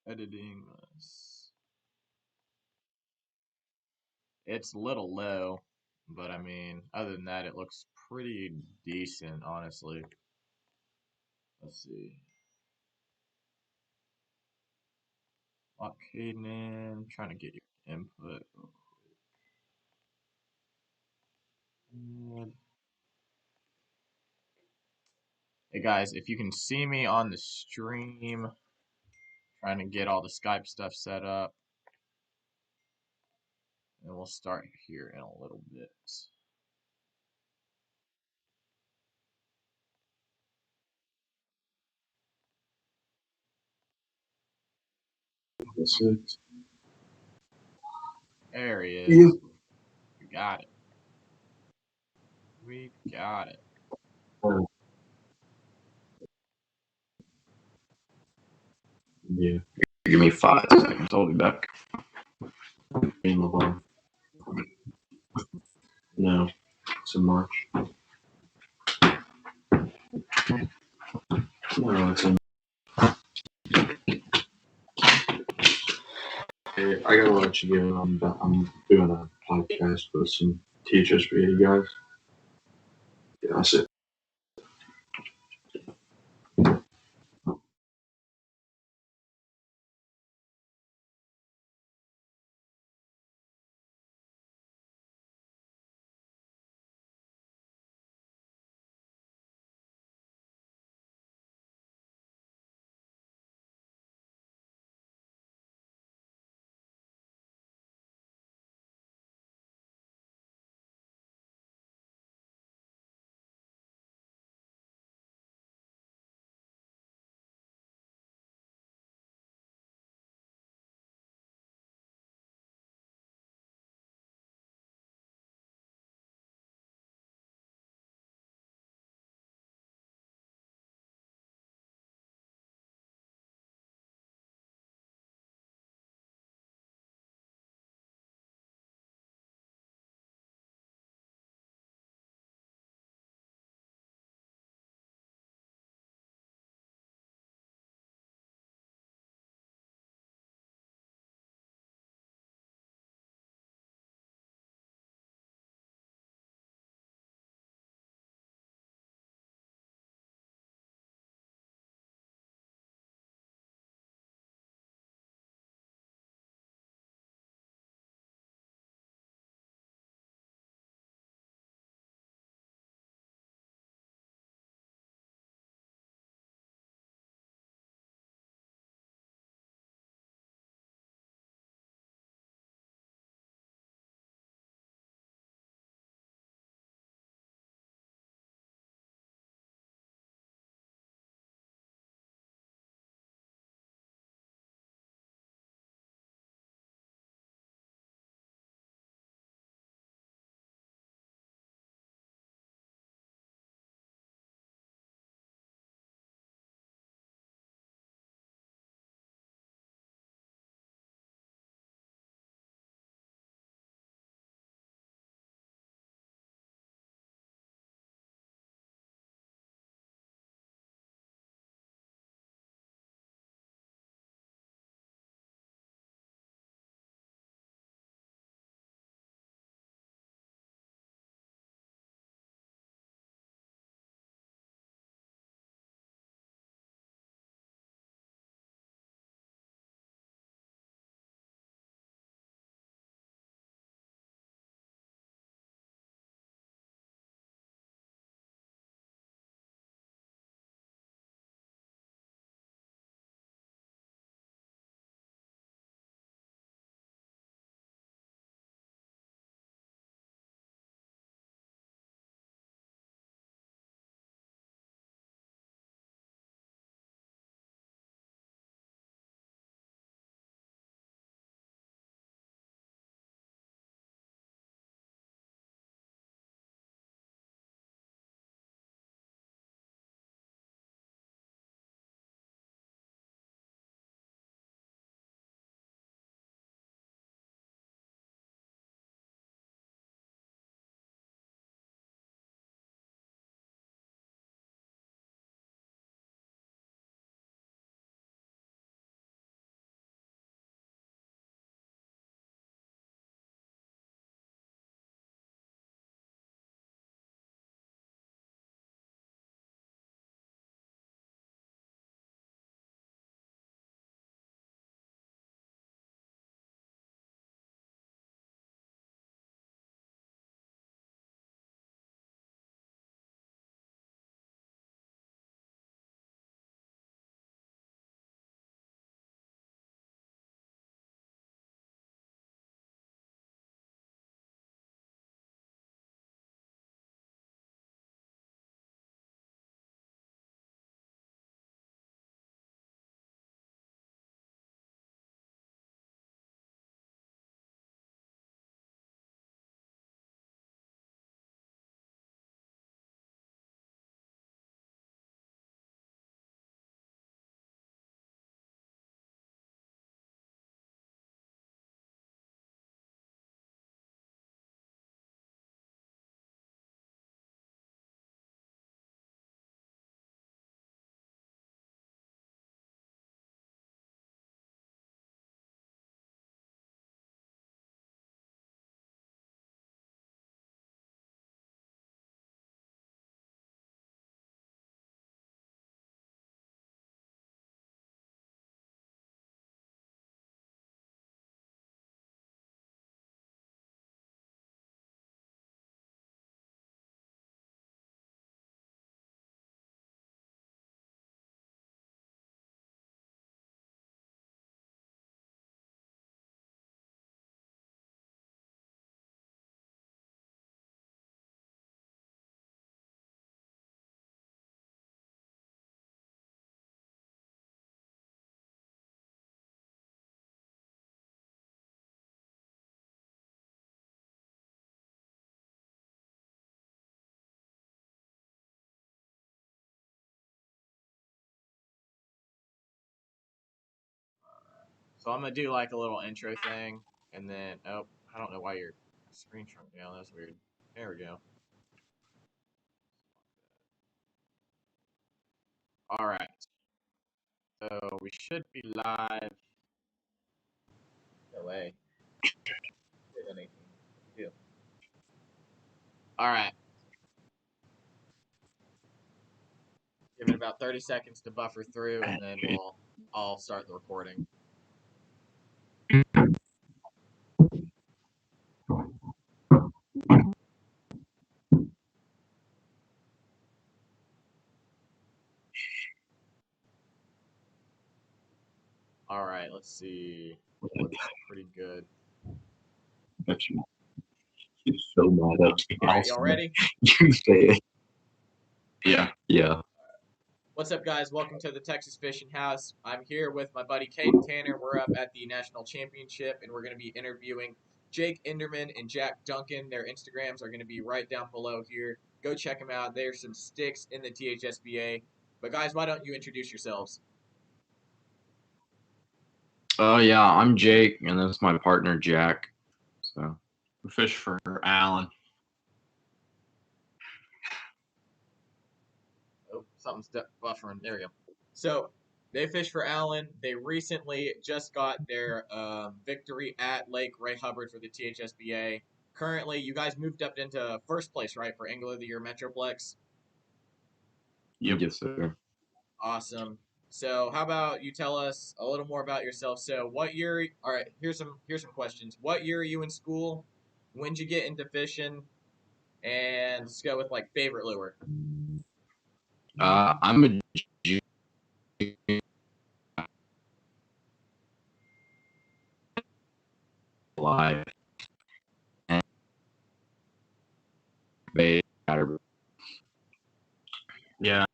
editing this. It's a little low, but I mean, other than that, it looks pretty decent, honestly. Let's see. Lock Caden, trying to get your input. Hey guys, if you can see me on the stream, trying to get all the Skype stuff set up, and we'll start here in a little bit. There he is. We got it. We got it. Yeah. Give me 5 seconds. I'll be back. No, it's in March. No, it's in. Hey, I gotta let you go. I'm doing a podcast with some teachers for you guys. Yeah, that's it. So I'm gonna do like a little intro thing, and then I don't know why your screen shrunk down. That's weird. There we go. All right. So we should be live. No way. All right. Give it about 30 seconds to buffer through, and then I'll start the recording. All right. Let's see. Looks pretty good. He's so mad at me. All right, y'all ready? You say it. Yeah. Yeah. What's up, guys? Welcome to the Texas Fishing House. I'm here with my buddy Caden Tanner. We're up at the National Championship, and we're going to be interviewing Jake Inderman and Jack Duncan. Their Instagrams are going to be right down below here. Go check them out. There's some sticks in the THSBA. But, guys, why don't you introduce yourselves? Yeah, I'm Jake, and that's my partner, Jack. So We fish for Alan. Oh, something's buffering. There we go. So they fish for Allen. They recently just got their victory at Lake Ray Hubbard for the THSBA. Currently, you guys moved up into first place, right, for Angler of the Year Metroplex? Yep. yes, sir. Awesome. So how about you tell us a little more about yourself? So what year? All right, here's some questions. What year are you in school? When'd you get into fishing? And let's go with like favorite lure. I'm a junior live and bait chatterbait. Yeah.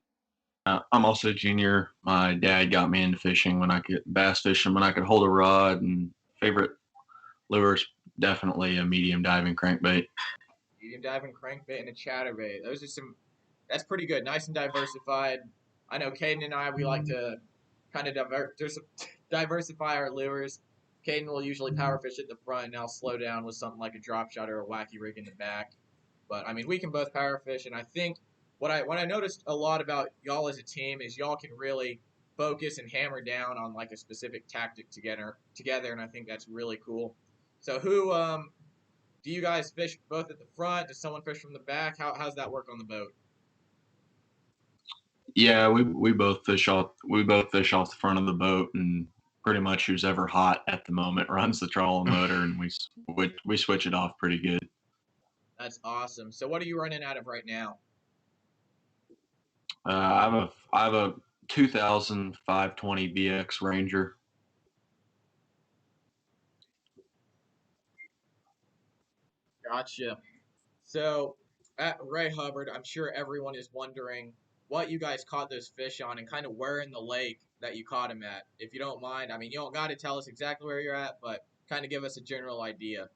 I'm also a junior. My dad got me into fishing when I could bass fishing when I could hold a rod, and favorite lures definitely a medium diving crankbait. Medium diving crankbait and a chatterbait. Those are some. That's pretty good. Nice and diversified. I know Caden and I, we like to kind of diversify our lures. Caden will usually power fish at the front, and I'll slow down with something like a drop shot or a wacky rig in the back. But I mean, we can both power fish, and I think what I noticed a lot about y'all as a team is y'all can really focus and hammer down on like a specific tactic together, and I think that's really cool. So who do you guys fish both at the front? Does someone fish from the back? How's that work on the boat? Yeah, we both fish off the front of the boat, and pretty much who's ever hot at the moment runs the trolling motor, and we switch it off pretty good. That's awesome. So what are you running out of right now? I have a 2005-20 BX Ranger. Gotcha. So at Ray Hubbard, I'm sure everyone is wondering what you guys caught those fish on and kind of where in the lake that you caught them at. If you don't mind, I mean, you don't got to tell us exactly where you're at, but kind of give us a general idea.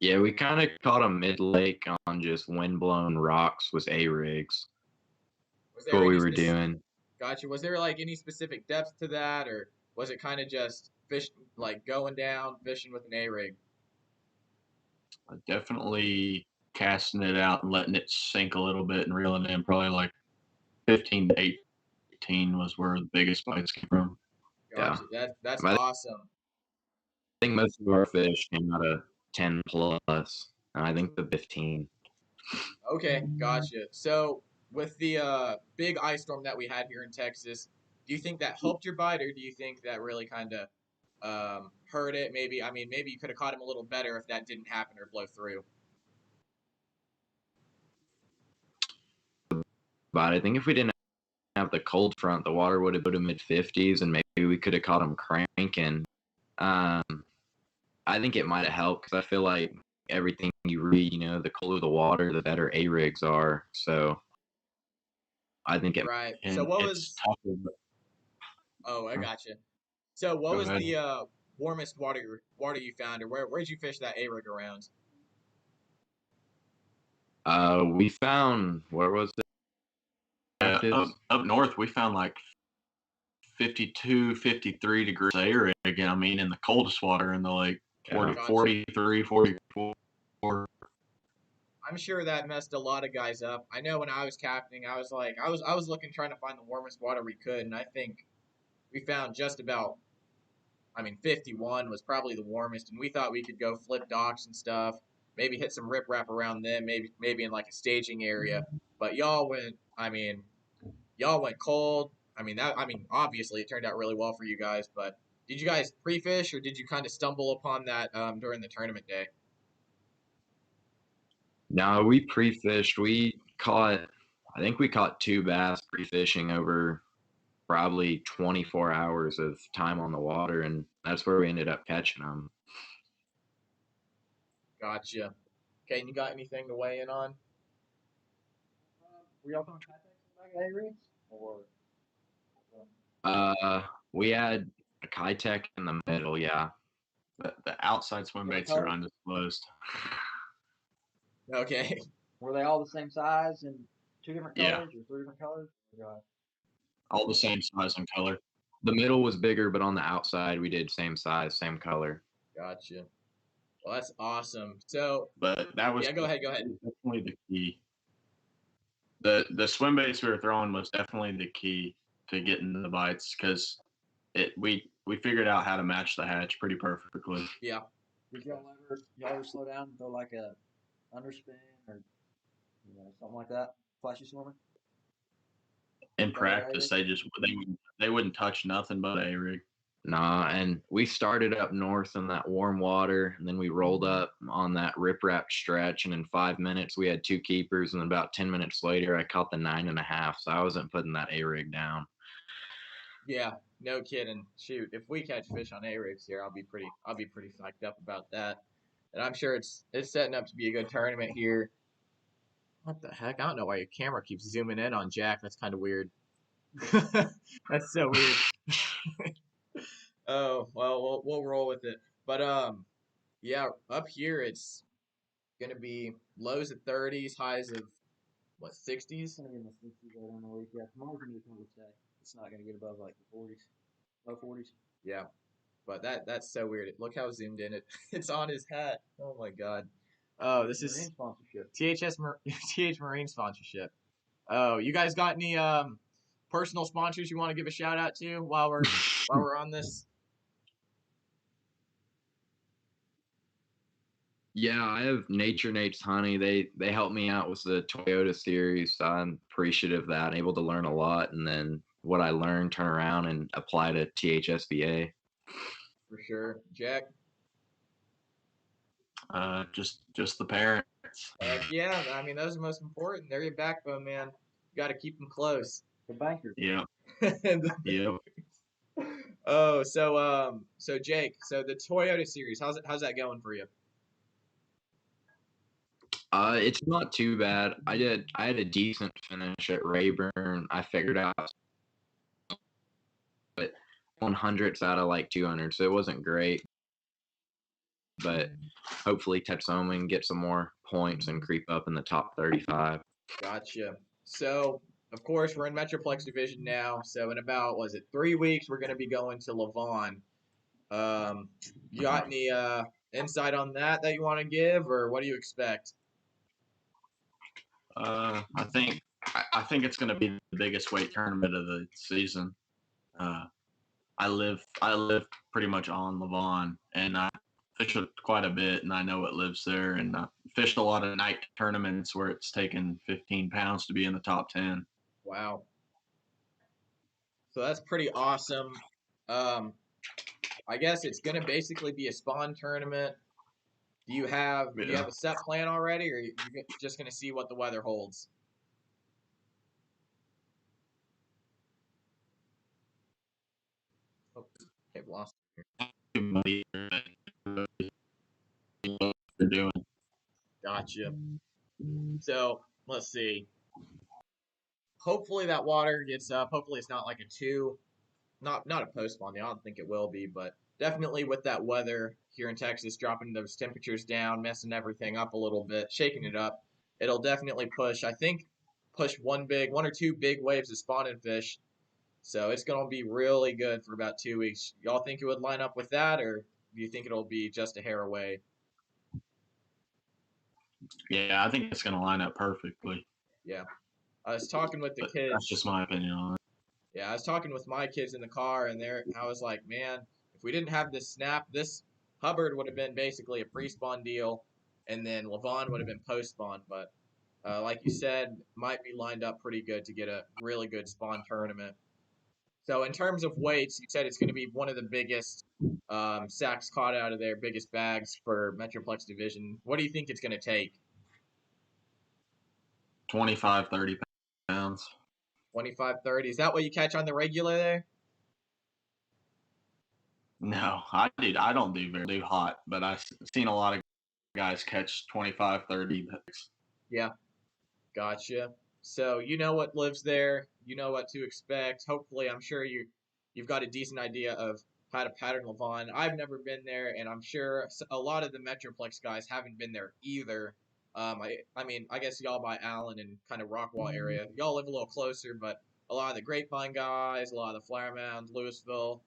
Yeah, we kind of caught a mid lake on just windblown rocks with A rigs. Was That's there what we any were doing. Gotcha. Was there like any specific depth to that, or was it kind of just fish like going down fishing with an A rig? Definitely casting it out and letting it sink a little bit and reeling in. Probably like 15 to 18 was where the biggest bites came from. Gotcha. Yeah. That's I awesome. think most of our fish came out of 10 plus, and I think the 15. Okay, gotcha. So with the big ice storm that we had here in Texas, do you think that helped your bite, or do you think that really kind of hurt it? Maybe I mean maybe you could have caught him a little better if that didn't happen or blow through. But I think if we didn't have the cold front, the water would have put him mid 50s, and maybe we could have caught him cranking. Um, I think it might have helped because I feel like everything you read, the colder the water, the better A rigs are. So I think it. Right. So And what it's was? tougher. Oh, I gotcha. So what Go was ahead. the warmest water you found, or where'd you fish that A rig around? We found, where was it? Up north, we found like 52, 53 degrees air again. I mean, in the coldest water in the lake, Yeah. 43, 44. I'm sure that messed a lot of guys up. I know when I was captaining, I was like, I was looking trying to find the warmest water we could, and I think we found just about. I mean, 51 was probably the warmest, and we thought we could go flip docks and stuff, maybe hit some riprap around them, maybe in like a staging area. But y'all went. I mean, y'all went cold. I mean, obviously it turned out really well for you guys. But did you guys pre-fish, or did you kind of stumble upon that during the tournament day? No, we pre-fished. I think we caught 2 bass pre-fishing over probably 24 hours of time on the water, and that's where we ended up catching them. Gotcha. Okay, and you got anything to weigh in on? Were y'all throwing Kitex back at rigs? Or We had a Kitech in the middle, yeah. The outside swim baits are undisclosed. Okay. were they all the same size and 2 different Yeah. colors or 3 different colors? Or, All the same size and color. The middle was bigger, but on the outside we did same size, same color. Gotcha. Well, that's awesome. So, But that was yeah, go ahead. definitely the key. The swim baits we were throwing was definitely the key to getting the bites because we figured out how to match the hatch pretty perfectly. Yeah. did y'all ever slow down and throw like a underspin or something like that? Flashy swimmer? In practice, they wouldn't touch nothing but a rig. Nah, and we started up north in that warm water, and then we rolled up on that riprap stretch, and in 5 minutes we had 2 keepers, and about 10 minutes later I caught the 9.5, so I wasn't putting that A-rig down. Yeah, no kidding. Shoot, if we catch fish on A-rigs here, I'll be pretty psyched up about that. And I'm sure it's setting up to be a good tournament here. What the heck? I don't know why your camera keeps zooming in on Jack. That's kind of weird. That's so weird. Oh, well, we'll roll with it. But yeah, up here it's gonna be lows of 30s, highs of what, 60s? It's gonna be in the 60s later in the week. Yeah, tomorrow's gonna be cold today. It's not gonna get above like the 40s, low 40s. Yeah, but that's so weird. Look how zoomed in it's on his hat. Oh my god. Oh, this Marine is sponsorship. TH Marine sponsorship. Oh, you guys got any personal sponsors you want to give a shout out to while we're on this? Yeah, I have Nature Nate's Honey. They helped me out with the Toyota series. So I'm appreciative of that. I'm able to learn a lot, and then what I learned, turn around and apply to THSBA. For sure, Jack. Just the parents. Heck yeah, I mean those are most important. They're your backbone, man. You got to keep them close. The bankers. Yeah. Yep. Oh, so Jake, so the Toyota series, how's that going for you? It's not too bad. I had a decent finish at Rayburn. I figured out, but 100s out of like 200, so it wasn't great. But hopefully touch some and get some more points and creep up in the top 35. Gotcha. So, of course, we're in Metroplex Division now. So, in about, 3 weeks, we're going to be going to Levon. You got any insight on that you want to give, or what do you expect? I think it's going to be the biggest weight tournament of the season. I live pretty much on Levon, and I fish it quite a bit, and I know it lives there. And I fished a lot of night tournaments where it's taken 15 pounds to be in the top 10. Wow. So that's pretty awesome. I guess it's going to basically be a spawn tournament. Do you have a set plan already, or are you just going to see what the weather holds? Oh, okay, lost. They're doing. Gotcha. So let's see. Hopefully that water gets up. Hopefully it's not like a 2. Not a post spawn. I don't think it will be, but definitely with that weather here in Texas, dropping those temperatures down, messing everything up a little bit, shaking it up, it'll definitely push. I think push one or two big waves of spawning fish. So it's going to be really good for about 2 weeks. Y'all think it would line up with that, or do you think it'll be just a hair away? Yeah, I think it's going to line up perfectly. Yeah. I was talking with the But that's kids. just my opinion on it. Yeah, I was talking with my kids in the car, and I was like, man, if we didn't have this snap, this Hubbard would have been basically a pre-spawn deal, and then Levon would have been post-spawn. But like you said, might be lined up pretty good to get a really good spawn tournament. So in terms of weights, you said it's going to be one of the biggest sacks caught out of there, biggest bags for Metroplex Division. What do you think it's going to take? 25, 30 pounds. 25, 30. Is that what you catch on the regular there? No, I don't do hot, but I've seen a lot of guys catch 25, 30. Yeah, gotcha. So you know what lives there. You know what to expect. Hopefully, I'm sure you've got a decent idea of how to pattern Levon. I've never been there, and I'm sure a lot of the Metroplex guys haven't been there either. I mean, I guess y'all by Allen and kind of Rockwall area. Y'all live a little closer, but a lot of the Grapevine guys, a lot of the Flower Mound, Louisville.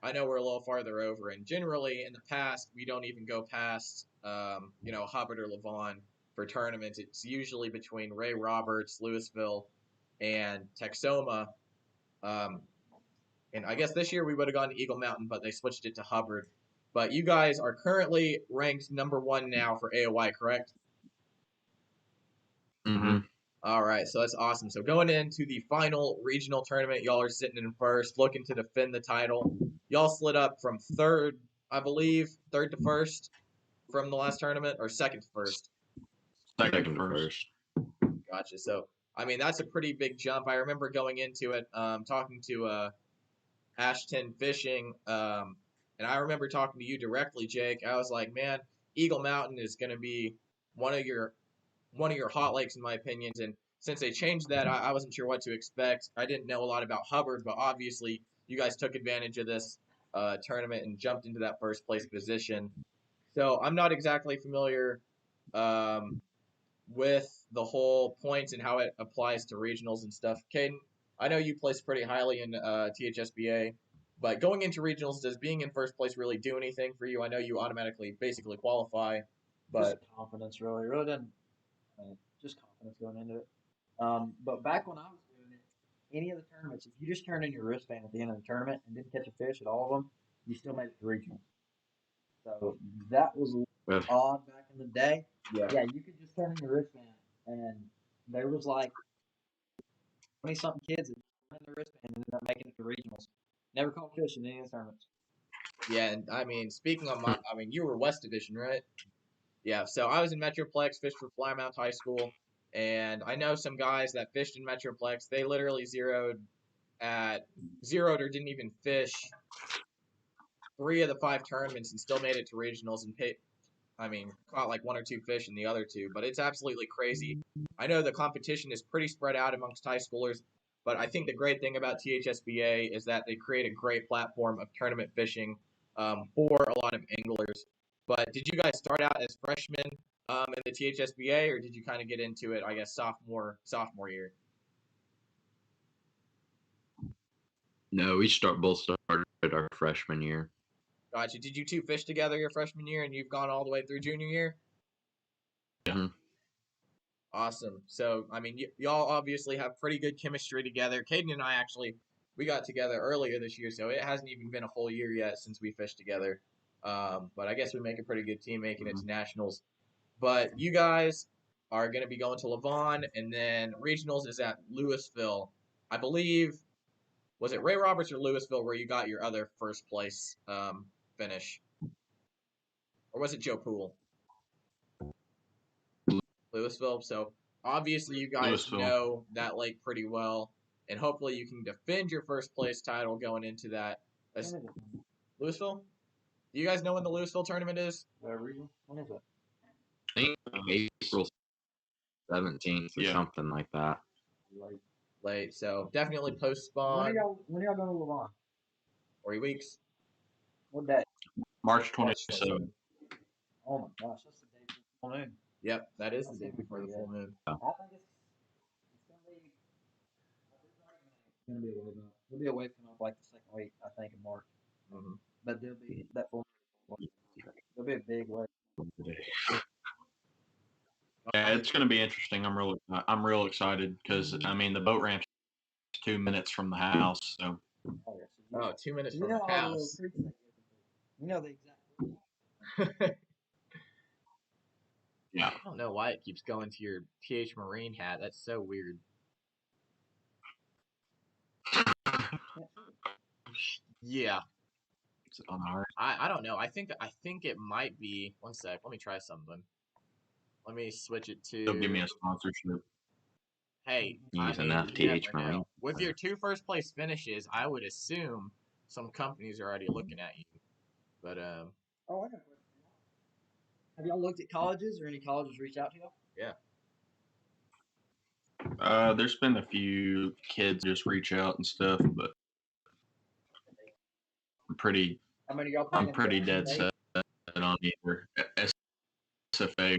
I know we're a little farther over, and generally in the past we don't even go past, Hubbard or Levon for tournaments. It's usually between Ray Roberts, Louisville, and Texoma. Um, and I guess this year we would have gone to Eagle Mountain, but they switched it to Hubbard. But you guys are currently ranked number 1 now for AOY, correct? Mm-hmm. All right, so that's awesome. So going into the final regional tournament, y'all are sitting in first, looking to defend the title. Y'all slid up from third, I believe, third to first from the last tournament, or second to first. Second to first. Gotcha. So, I mean, that's a pretty big jump. I remember going into it, talking to Ashton Fishing, and I remember talking to you directly, Jake. I was like, man, Eagle Mountain is going to be one of your hot lakes, in my opinions. And since they changed that, I wasn't sure what to expect. I didn't know a lot about Hubbard, but obviously you guys took advantage of this tournament and jumped into that first place position. So I'm not exactly familiar um, with the whole points and how it applies to regionals and stuff. Caden, I know you placed pretty highly in THSBA, but going into regionals, does being in first place really do anything for you? I know you automatically basically qualify, Just but confidence, really. Really didn't. Just confidence going into it. But back when I was doing it, any of the tournaments, if you just turned in your wristband at the end of the tournament and didn't catch a fish at all of them, you still made it to regionals. So that was a little Well, odd back in the day. yeah. Yeah, you could just turn in your wristband, and there was like 20 something kids that turned in their wristband and ended up making it to regionals. Never caught fish in any of the tournaments. Yeah, and I mean, speaking on you were West Division, right? Yeah, so I was in Metroplex, fished for Plymouth High School, and I know some guys that fished in Metroplex. They literally zeroed or didn't even fish 3 of the 5 tournaments and still made it to regionals and caught like 1 or 2 fish in the other 2. But it's absolutely crazy. I know the competition is pretty spread out amongst high schoolers, but I think the great thing about THSBA is that they create a great platform of tournament fishing for a lot of anglers. But did you guys start out as freshmen in the THSBA, or did you kind of get into it, I guess, sophomore year? no, we both started our freshman year. Gotcha. Did you 2 fish together your freshman year, and you've gone all the way through junior year? Mm-hmm. Awesome. So, I mean, y'all obviously have pretty good chemistry together. Caden and I actually, we got together earlier this year, so it hasn't even been a whole year yet since we fished together. But I guess we make a pretty good team making it to nationals. But you guys are going to be going to Levon, and then regionals is at Louisville. I believe, was it Ray Roberts or Louisville where you got your other first place finish? Or was it Joe Poole? Louisville. So obviously you guys Louisville. know that lake pretty well, and hopefully you can defend your first place title going into that. Louisville? Do you guys know when the Louisville tournament is? Regional? When is it? I think April 17th or something like that. Late. So definitely post spawn. When are y'all going to Levon? 3 weeks. What day? March 27th. Oh my gosh, that's the day before the full moon. Yep, that is the day before the full moon. I think it's gonna be. going to be a wave up. There'll be a wave coming up like the second week, I think, in March. Mhm. But there'll be that full. There'll be a big wave. Yeah, it's going to be interesting. I'm real excited because I mean the boat ramp's 2 minutes from the house, so Oh, yeah. So Oh, 2 minutes you from know the all the little house. creeks that you can. You know the exact. yeah. I don't know why it keeps going to your PH Marine hat. That's so weird. Yeah, Is it on ours? I don't know. I think it might be. One sec. Let me try something. Let me switch it They'll give to. me a sponsorship. Hey, I Use mean, enough you TH never Marine. know. With your 2 first place finishes, I would assume some companies are already looking at you. But Oh, I got a question. Have y'all looked at colleges or any colleges reached out to y'all? yeah. There's been a few kids just reach out and stuff, but I'm pretty How many of y'all I'm planning to pretty go dead state? set on either SFA.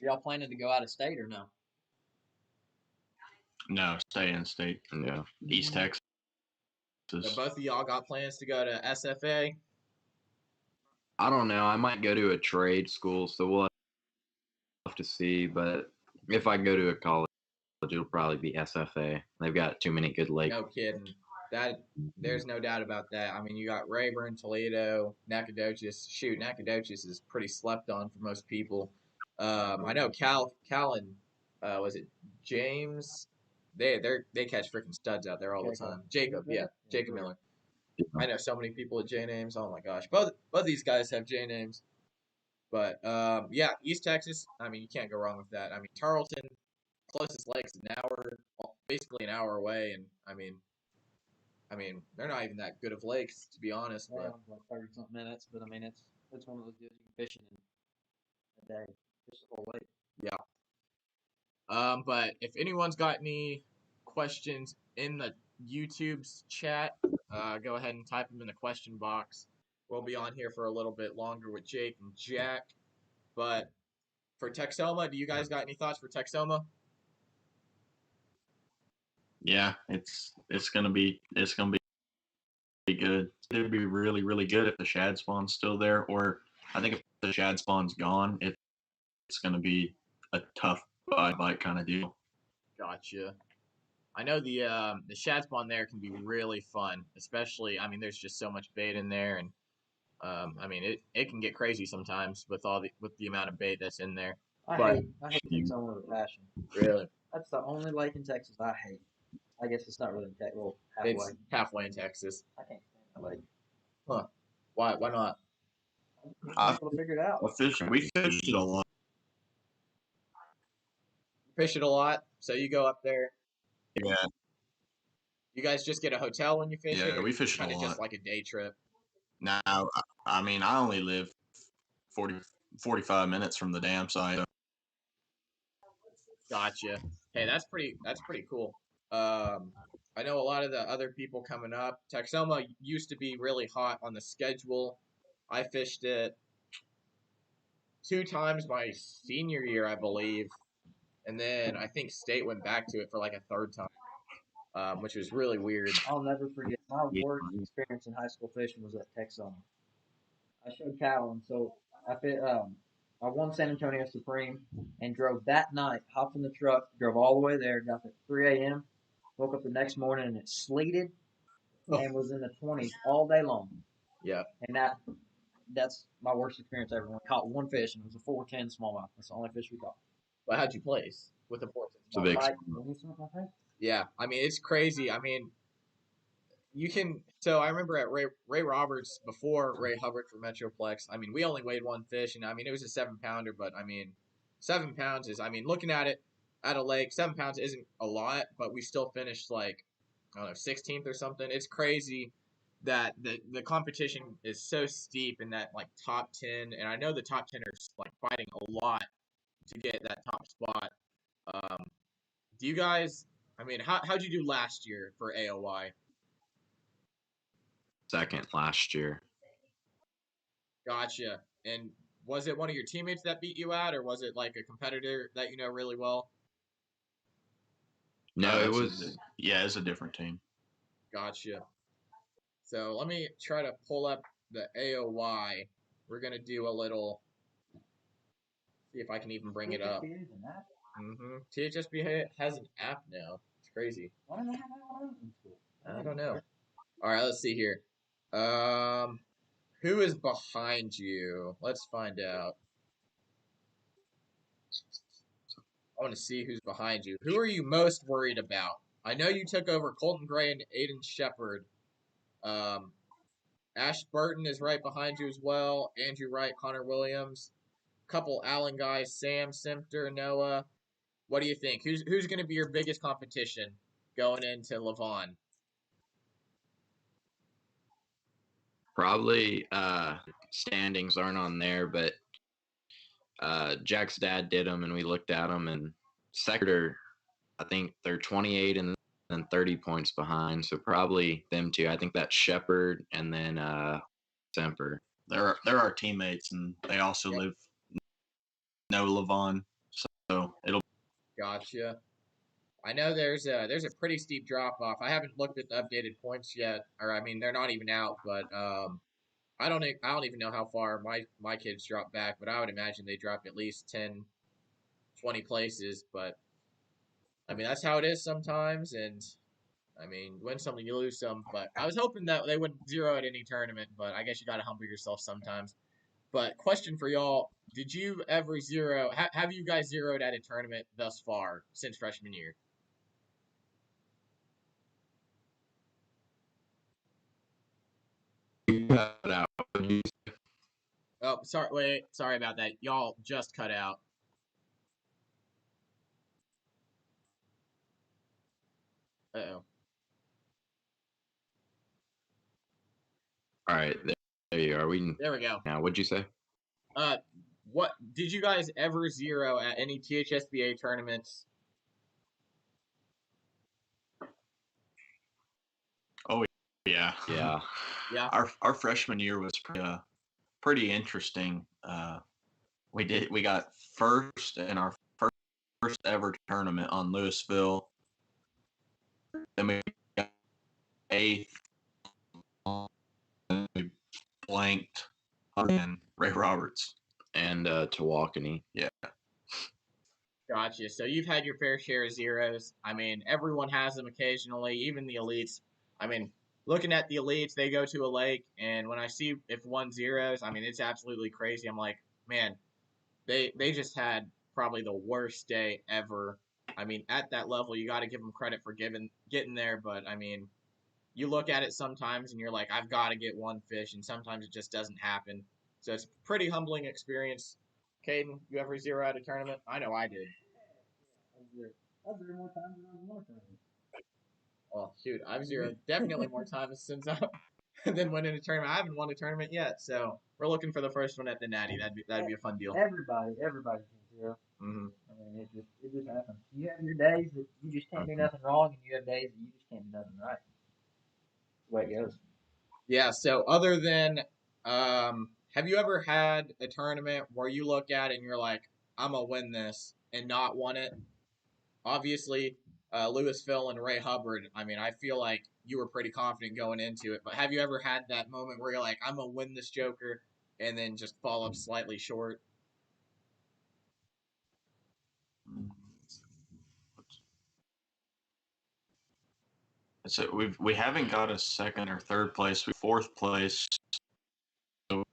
Y'all planning to go out of state or no? No, stay in state. Yeah. East Texas. So both of y'all got plans to go to SFA. I don't know. I might go to a trade school, so we'll have to see. But if I go to a college, it'll probably be SFA. They've got too many good lakes. No kidding. That there's no doubt about that. I mean, you got Rayburn, Toledo, Nacogdoches. Shoot, Nacogdoches is pretty slept on for most people. I know Callan, was it James? They catch freaking studs out there all the time. Jacob, yeah, Jacob Miller. I know so many people with J names. Oh my gosh, both these guys have J names. But yeah, East Texas. I mean, you can't go wrong with that. I mean, Tarleton, closest lake's an hour, well, basically an hour away, and I mean, they're not even that good of lakes, to be honest. But Well, like 30 something minutes, but I mean, it's one of those deals you can fish in a day. Fish the whole lake. yeah. But if anyone's got any questions in the YouTube's chat, go ahead and type them in the question box. We'll be on here for a little bit longer with Jake and Jack. But for Texoma, do you guys got any thoughts for Texoma? Yeah, it's gonna be good. It'd be really really good if the shad spawn's still there, or I think if the shad spawn's gone, it's gonna be a tough bite kind of deal. Gotcha. I know the shad spawn there can be really fun, especially I mean there's just so much bait in there, and I mean it can get crazy sometimes with the amount of bait that's in there. But I hate Texoma with a passion. really, That's the only lake in Texas I hate. I guess it's not really in Texas. Well, halfway. it's halfway in Texas. I can't stand that lake. Huh? Why not? I'm able to figure it out. We fished it a lot. Fish it a lot, so you go up there. Yeah, You guys just get a hotel when you fish it, yeah, or we fished it a kind of just lot. like a day trip. Now, I mean, I only live 40, 45 minutes from the dam site. Gotcha. Hey, that's pretty cool. I know a lot of the other people coming up. Texoma used to be really hot on the schedule. I fished it 2 times my senior year, I believe, and then I think State went back to it for like a third time, which was really weird. I'll never forget my worst experience in high school fishing was at Texoma. I showed Callan, so I won San Antonio Supreme and drove that night, hopped in the truck, drove all the way there, got there at 3 a.m., woke up the next morning and it sleeted and was in the 20s all day long. Yeah. And that's my worst experience ever. We caught one fish and it was a 410 smallmouth. That's the only fish we caught. But how'd you place with the 14 It's a big Like 20 something, I think. Yeah, I mean it's crazy. I mean, you can. So I remember at Ray Roberts before Ray Hubbard for Metroplex. I mean, we only weighed one fish, and I mean it was a 7 pounder, but I mean, 7 pounds is. I mean, looking at it at a lake, 7 pounds isn't a lot, but we still finished like I don't know 16th or something. It's crazy that the competition is so steep in that like top 10, and I know the top 10 are like fighting a lot to get that top spot. Um, do you guys? I mean, how'd you do last year for AOY? second last year. Gotcha. And was it one of your teammates that beat you out, or was it like a competitor that you know really well? No, it It's was. it's a different team. Gotcha. So let me try to pull up the AOY. We're gonna do a little. See if I can even bring it up. THSB has an app now. It's crazy. Why don't they have that in school? I don't know. All right, let's see here. Who is behind you? Let's find out. I want to see who's behind you. Who are you most worried about? I know you took over Colton Gray and Aiden Shepard. Ash Burton is right behind you as well. Andrew Wright, Connor Williams, couple Allen guys, Sam Simter, Noah. What do you think? Who's going to be your biggest competition going into Levon? Probably standings aren't on there, but Jack's dad did them, and we looked at them, and Sector, I think they're 28 and then 30 points behind, so probably them two. I think that's Shepard and then Semper. They're our teammates, and they also live no Levon, so it'll. Gotcha. I know there's a pretty steep drop off. I haven't looked at the updated points yet, or I mean they're not even out, but I don't even know how far my kids dropped back, but I would imagine they dropped at least 10, 20 places. But I mean that's how it is sometimes, and I mean win some you lose some. But I was hoping that they wouldn't zero at any tournament, but I guess you got to humble yourself sometimes. But question for y'all: did you ever zero? Have you guys zeroed at a tournament thus far since freshman year? Cut out. Oh, sorry. Wait, sorry about that. Y'all just cut out. Uh-oh. All right, there you are. There we go. Now, what'd you say? What did you guys ever zero at any THSBA tournaments? Oh yeah, Yeah. Yeah. Our freshman year was pretty interesting. We got first in our first ever tournament on Louisville. Then we got eighth. And we blanked and Ray Roberts And Tawakoni. Yeah. Gotcha. So you've had your fair share of zeros. I mean, everyone has them occasionally, even the elites. I mean, looking at the elites, they go to a lake, and when I see if one zeros, I mean, it's absolutely crazy. I'm like, man, they just had probably the worst day ever. I mean, at that level, you got to give them credit for getting there, but I mean, you look at it sometimes and you're like, I've got to get one fish, and sometimes it just doesn't happen. So it's a pretty humbling experience. Caden, you ever zero out a tournament? I know I did. I've zeroed more times than I've won a tournament. Well, shoot, I've zeroed definitely more times since than winning a tournament. I haven't won a tournament yet, so we're looking for the first one at the Natty. That'd be a fun deal. Everybody can zero. Mm-hmm. I mean, it just happens. You have your days that you just can't do nothing wrong, and you have days that you just can't do nothing right. That's the way it goes. Yeah. So other than, have you ever had a tournament where you look at it and you're like, I'm gonna win this, and not won it? Obviously, Lewis Phil and Ray Hubbard. I mean, I feel like you were pretty confident going into it. But have you ever had that moment where you're like, I'm gonna win this Joker, and then just fall up slightly short? So we haven't got a second or third place. We fourth place. So,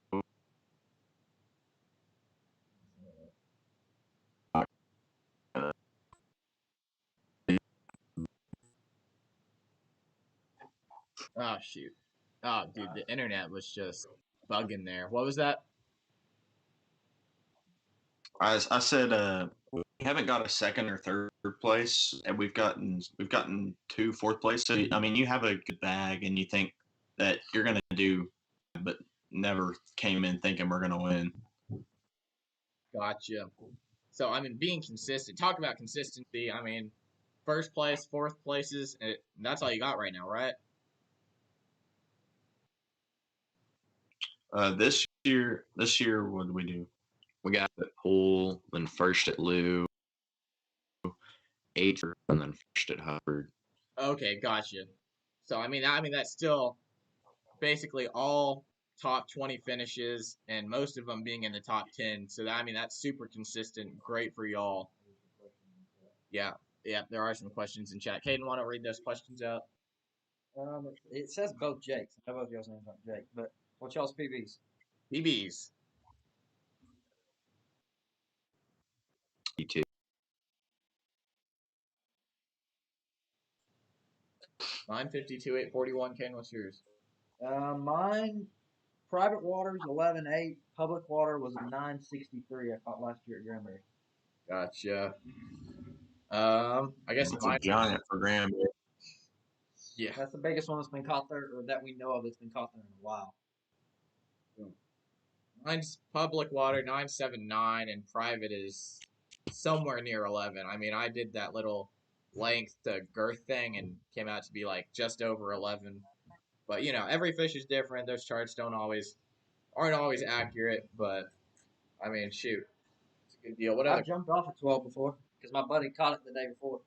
Oh shoot! Oh dude, the internet was just bugging there. What was that? I said we haven't got a second or third place, and we've gotten two fourth place. So I mean, you have a good bag, and you think that you're gonna do, but never came in thinking we're gonna win. Gotcha. So I mean, being consistent. Talk about consistency. I mean, first place, fourth places. That's all you got right now, right? This year, what did we do? We got at Pool, then first at Lou, 8 and then fished at Hubbard. Okay, gotcha. So I mean that's still basically all top 20 finishes, and most of them being in the top 10. So that's super consistent. Great for y'all. Yeah, yeah. There are some questions in chat. Caden, want to read those questions out? It says both Jakes. I know both y'all's names aren't Jake, but what's y'all's PBs? PBs. E2. Mine 52,841. Caden, what's yours? Mine, private water's 11.8. Public water was a 9.63. I caught last year at Granbury. Gotcha. I guess It's mine. a giant for Granbury. Yeah. That's the biggest one that's been caught there, or that we know of that's been caught there in a while. Mine's public water 979, and private is somewhere near 11. I did that little length to girth thing and came out to be like just over 11. But every fish is different. Those charts aren't always accurate. But shoot, it's a good deal. What other? I've jumped off at 12 before because my buddy caught it the day before.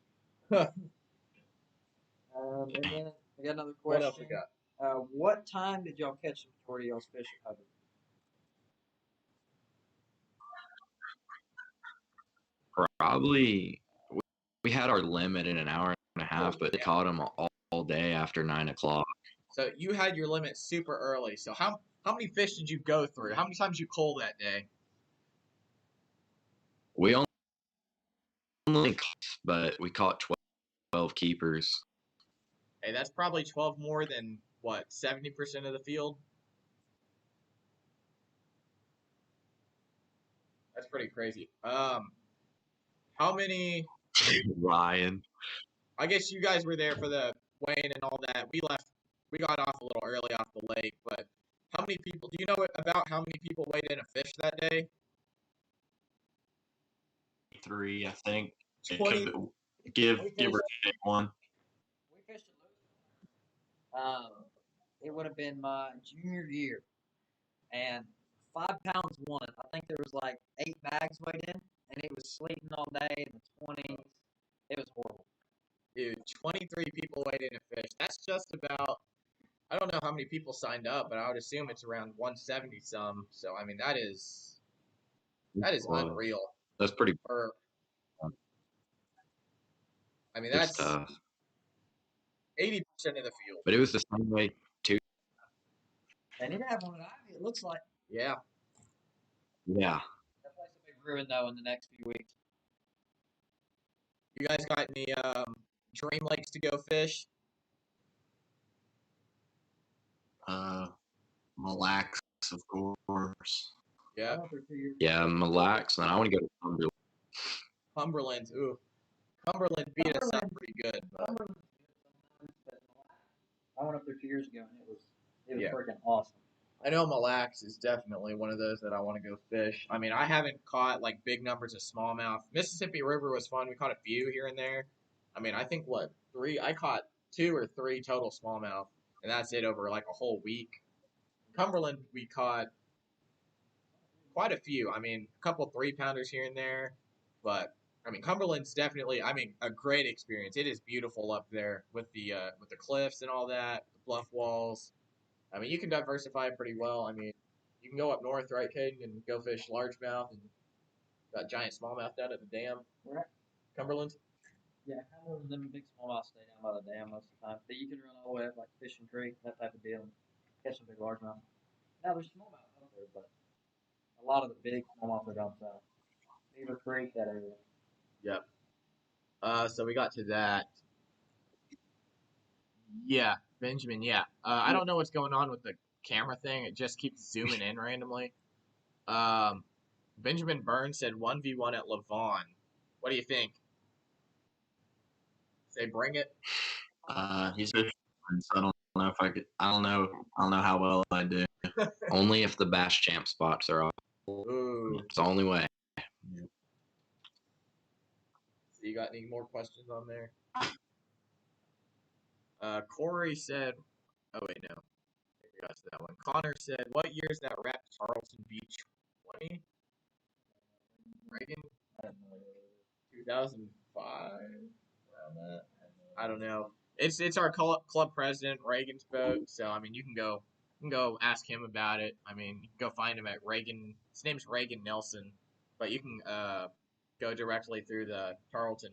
And then we got another What question. else we got? What time did y'all catch the majority of y'all's fish at Hubbard? Probably we had our limit in an hour and a half, but they caught them all day after 9 o'clock. So you had your limit super early. So how many fish did you go through? How many times you cull that day? We only but we caught 12 keepers. Hey, that's probably 12 more than what, 70% of the field? That's pretty crazy. How many? Ryan. I guess you guys were there for the weighing and all that. We got off a little early off the lake, but how many people? Do you know about how many people weighed in a fish that day? 3, I think. 20. Give or take one. We fished at Lewis. It would have been my junior year, and 5 pounds won. I think there was like 8 bags weighed in, and it was sleeting all day in the 20s. It was horrible. Dude, 23 people weighed in a fish. That's just about. I don't know how many people signed up, but I would assume it's around 170 some. So that is unreal. That's pretty. That's tough. 80% of the field. But it was the same way too. They need to have one at Ivy, it looks like. Yeah. Yeah. That place will be brewing though in the next few weeks. You guys got any dream lakes to go fish? Mille Lacs, of course. Yeah. Yeah, Mille Lacs, and I want to go to Cumberland. Cumberland, ooh. Cumberland beat us up pretty good. I went up there 2 years ago, and it was freaking awesome. I know Mille Lacs is definitely one of those that I want to go fish. I haven't caught like big numbers of smallmouth. Mississippi River was fun. We caught a few here and there. I think 3. I caught 2 or 3 total smallmouth, and that's it over like a whole week. Cumberland, we caught quite a few. A couple 3-pounders here and there, but Cumberland's definitely a great experience. It is beautiful up there with the cliffs and all that, the bluff walls. You can diversify pretty well. You can go up north, right, Caden, and go fish largemouth and got giant smallmouth down at the dam. Right. Cumberland. Yeah, Cumberland, them big smallmouth stay down by the dam most of the time. But you can run all the way up like Fishing Creek, that type of deal, and catch some big largemouth. Now there's smallmouth up there, but a lot of the big smallmouth are down south. Beaver Creek, that area. Yep. So we got to that. Yeah, Benjamin. Yeah. I don't know what's going on with the camera thing. It just keeps zooming in randomly. Benjamin Burns said 1v1 at Levon. What do you think? Say bring it. He's a so I don't know if I could. I don't know how well I do. Only if the Bass Champ spots are off. Ooh. It's the only way. So you got any more questions on there? Corey said, oh wait, no. I got to that one. Connor said, what year is that wrapped Charleston Beach? 20? Reagan? 2005. I don't know. It's our club president Reagan's boat, so I mean you can go ask him about it. I mean you can go find him at Reagan. His name's Reagan Nelson, but you can go directly through the Tarleton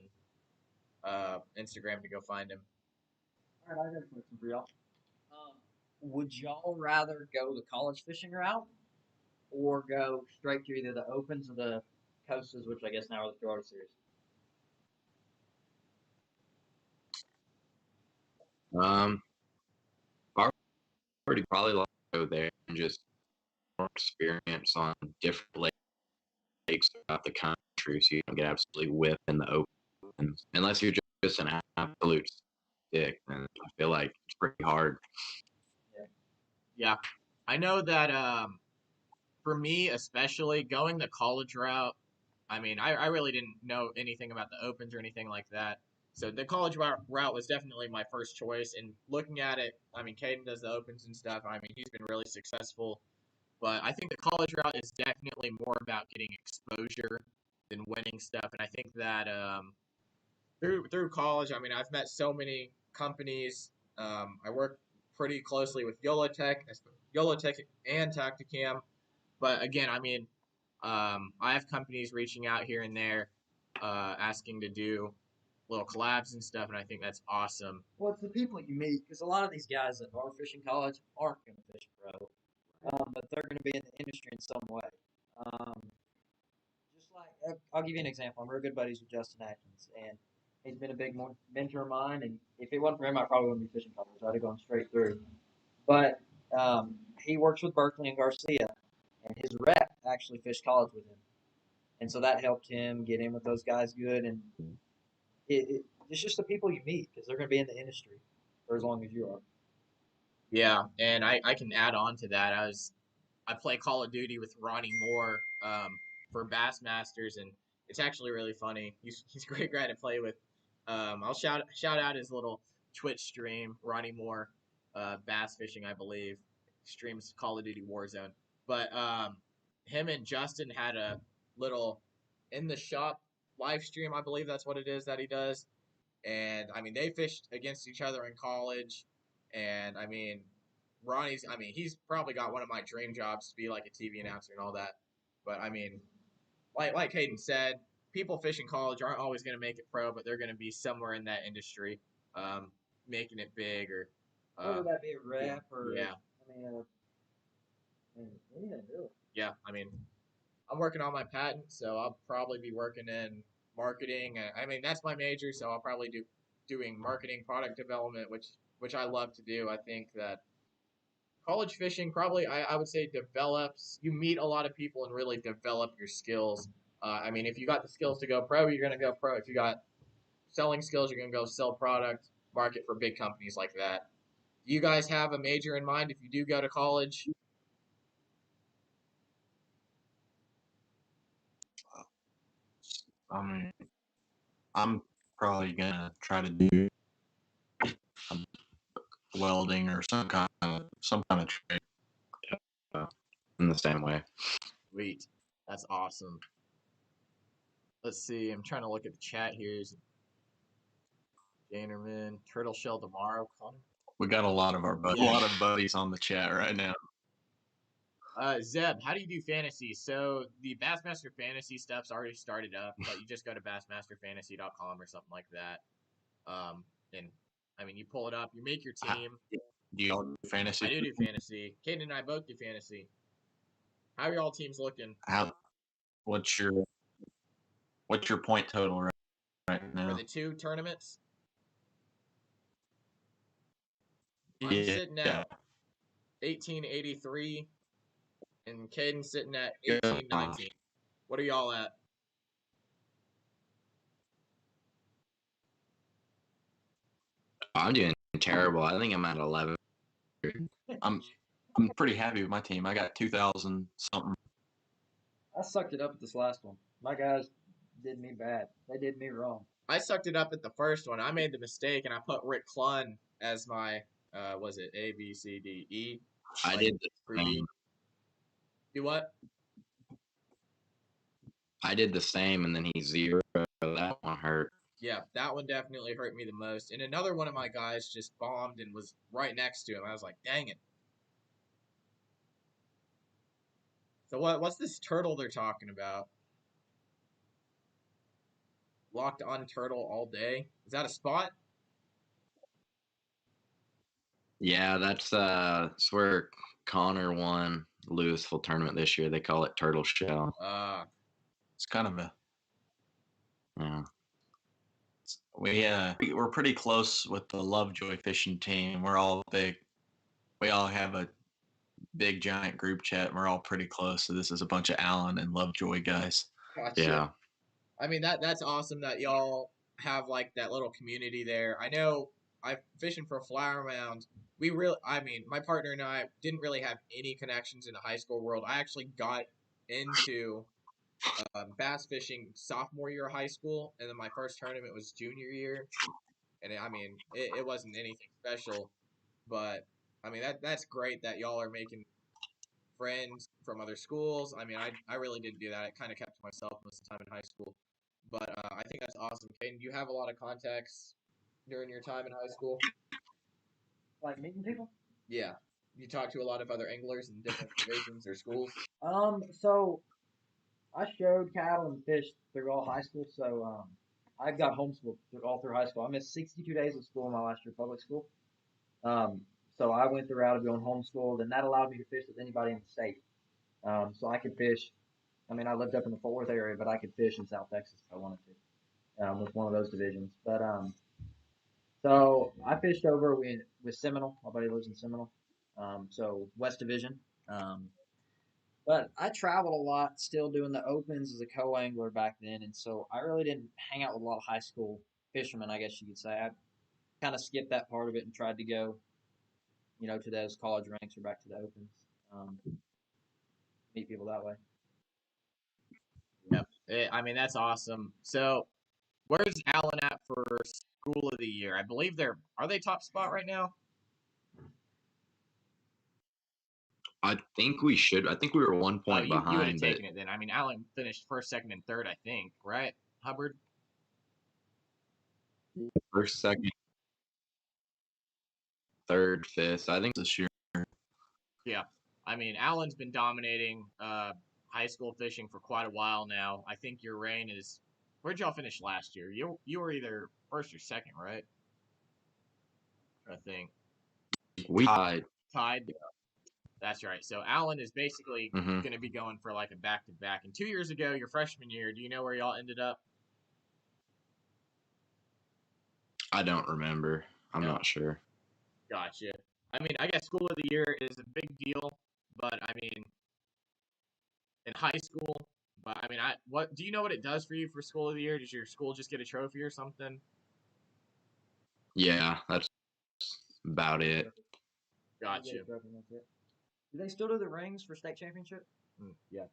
Instagram to go find him. All right, I got a question for y'all. Would y'all rather go the college fishing route or go straight to either the Opens or the Coasts, which I guess now are the Florida Series? I would probably like to go there and just more experience on different lakes throughout the country, so you don't get absolutely whipped in the open. Unless you're just an absolute stick, and I feel like it's pretty hard. Yeah, I know that for me especially going the college route. I mean, I really didn't know anything about the opens or anything like that. So the college route was definitely my first choice. And looking at it, I mean, Caden does the opens and stuff. I mean, he's been really successful. But I think the college route is definitely more about getting exposure than winning stuff. And I think that through college, I mean, I've met so many companies. I work pretty closely with Yolotech and Tacticam. But again, I mean, I have companies reaching out here and there, asking to do little collabs and stuff, and I think that's awesome. Well, it's the people you meet, because a lot of these guys that are fishing college aren't going to fish pro, but they're going to be in the industry in some way. Just like, I'll give you an example. I'm real good buddies with Justin Atkins, and he's been a big mentor of mine, and if it wasn't for him, I probably wouldn't be fishing college. I'd have gone straight through. But he works with Berkeley and Garcia, and his rep actually fished college with him. And so that helped him get in with those guys good. And it's just the people you meet because they're going to be in the industry for as long as you are. Yeah, and I can add on to that. I play Call of Duty with Ronnie Moore for Bassmasters, and it's actually really funny. He's a great guy to play with. I'll shout out his little Twitch stream, Ronnie Moore, bass fishing, I believe, streams Call of Duty Warzone. But him and Justin had a little in the shop live stream, I believe that's what it is that he does. And I mean, they fished against each other in college, and I mean, he's probably got one of my dream jobs to be like a TV announcer and all that. But I mean, like Hayden said, people fishing college aren't always going to make it pro, but they're going to be somewhere in that industry, making it big or whether that be a rep or yeah. I mean, yeah, do it. Yeah, I mean, I'm working on my patent, so I'll probably be working in marketing. I mean, that's my major, so I'll probably doing marketing, product development, which I love to do. I think that college fishing probably I would say develops. You meet a lot of people and really develop your skills. I mean, if you got the skills to go pro, you're gonna go pro. If you got selling skills, you're gonna go sell product, market for big companies like that. Do you guys have a major in mind if you do go to college? I mean, I'm probably gonna try to do welding or some kind of trade. In the same way. Sweet, that's awesome. Let's see. I'm trying to look at the chat here. Inderman, Turtle Shell tomorrow, Connor. We got a lot of buddies on the chat right now. Zeb, how do you do fantasy? So the Bassmaster Fantasy stuff's already started up, but you just go to bassmasterfantasy.com or something like that. And I mean, you pull it up, you make your team. Do you all do fantasy? I do fantasy. Caden and I both do fantasy. How are y'all teams looking? What's your point total right now? For the two tournaments? Yeah, I'm sitting at 1883, and Caden's sitting at 1819. What are y'all at? I'm doing terrible. I think I'm at 11. I'm pretty happy with my team. I got 2,000 something. I sucked it up at this last one. My guys did me bad. They did me wrong. I sucked it up at the first one. I made the mistake, and I put Rick Clunn as my, was it A, B, C, D, E? I did the same. Do what? I did the same, and then he 0. That one hurt. Yeah, that one definitely hurt me the most. And another one of my guys just bombed and was right next to him. I was like, dang it. So what's this turtle they're talking about? Locked on turtle all day? Is that a spot? Yeah, that's where Connor won Louisville tournament this year. They call it Turtle Shell. It's kind of a Yeah. we're pretty close with the Lovejoy fishing team. We're all big. We all have a big giant group chat. And we're all pretty close. So this is a bunch of Allen and Lovejoy guys. Gotcha. Yeah. I mean that's awesome that y'all have like that little community there. I know I fishing for a flower mound. I mean, my partner and I didn't really have any connections in the high school world. I actually got into bass fishing sophomore year of high school, and then my first tournament was junior year. And I mean, it wasn't anything special, but I mean that's great that y'all are making friends from other schools. I mean, I really didn't do that. I kind of kept to myself most of the time in high school. But I think that's awesome. Caden, you have a lot of contacts during your time in high school. Like meeting people. Yeah, you talk to a lot of other anglers in different divisions or schools. So I showed cattle and fished through all high school. So I got homeschooled all through high school. I missed 62 days of school in my last year of public school. Um, so I went the route of going homeschooled, and that allowed me to fish with anybody in the state. So I could fish. I mean, I lived up in the Fort Worth area, but I could fish in South Texas if I wanted to, with one of those divisions. But so I fished over with Seminole. My buddy lives in Seminole, so West Division. Um, but I traveled a lot, still doing the opens as a co-angler back then, and so I really didn't hang out with a lot of high school fishermen. I guess you could say I kind of skipped that part of it and tried to go, to those college ranks or back to the opens, um, meet people that way. Yep. I mean, that's awesome. So, where's Allen at for school of the year? I believe are they top spot right now? I think we should. I think we were 1 point You would have behind, but taken it then. I mean, Allen finished first, second, and third, I think, right? Hubbard? first, second, third, fifth. I think This year. Yeah. I mean, Allen's been dominating high school fishing for quite a while now. I think your reign is. Where'd y'all finish last year? You were either first or second, right? I think we tied. tied. That's right. So Allen is basically Hmm. going to be going for like a back to back. And 2 years ago, your freshman year, do you know where y'all ended up? I don't remember. I'm No. not sure. Gotcha. I mean, I guess school of the year is a big deal, but I mean, in high school, but I mean, what do you know what it does for you for school of the year? Does your school just get a trophy or something? Yeah, that's about it. Gotcha. Do they still do the rings for state championship? Yeah.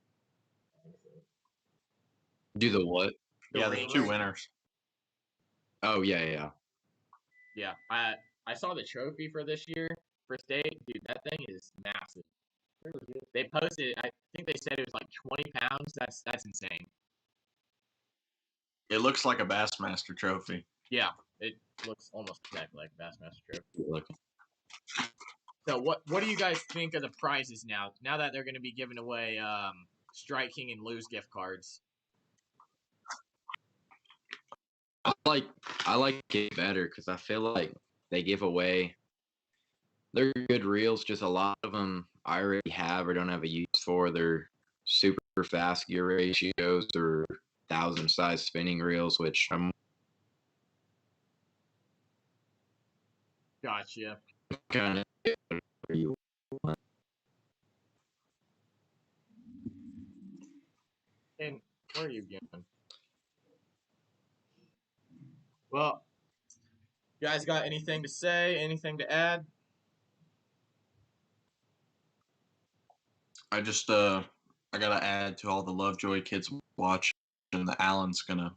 Do the what? Yeah, ring there's two ring. winners. Oh yeah. Yeah. I saw the trophy for this year for state. Dude, that thing is massive. They posted. I think they said it was like 20 pounds. That's insane. It looks like a Bassmaster trophy. Yeah, it looks almost exactly like a Bassmaster trophy. Look. So what do you guys think of the prizes now? Now that they're going to be giving away Strike King and Lose gift cards. I like it better because I feel like they give away. They're good reels. Just a lot of them I already have or don't have a use for. They're super fast gear ratios or 1,000 size spinning reels, which I'm Gotcha. kind of you want. And where are you going? Well, you guys got anything to say? Anything to add? I just I gotta add to all the Lovejoy kids watching. The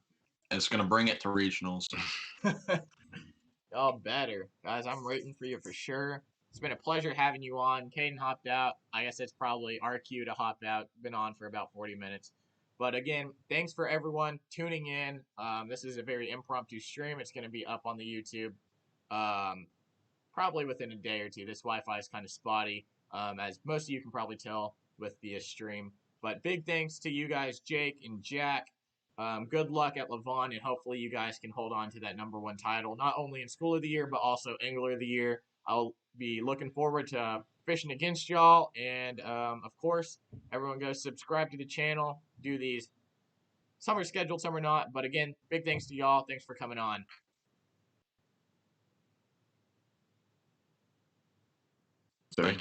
it's gonna bring it to regionals. Y'all better. Guys, I'm rooting for you for sure. It's been a pleasure having you on. Caden hopped out. I guess it's probably our cue to hop out. Been on for about 40 minutes. But again, thanks for everyone tuning in. This is a very impromptu stream. It's going to be up on the YouTube probably within a day or two. This Wi-Fi is kind of spotty, as most of you can probably tell with the stream. But big thanks to you guys, Jake and Jack. Good luck at Levon, and hopefully you guys can hold on to that #1 title, not only in School of the Year, but also Angler of the Year. I'll be looking forward to fishing against y'all, and of course, everyone go subscribe to the channel, do these. Some are scheduled, some are not, but again, big thanks to y'all. Thanks for coming on. Sorry.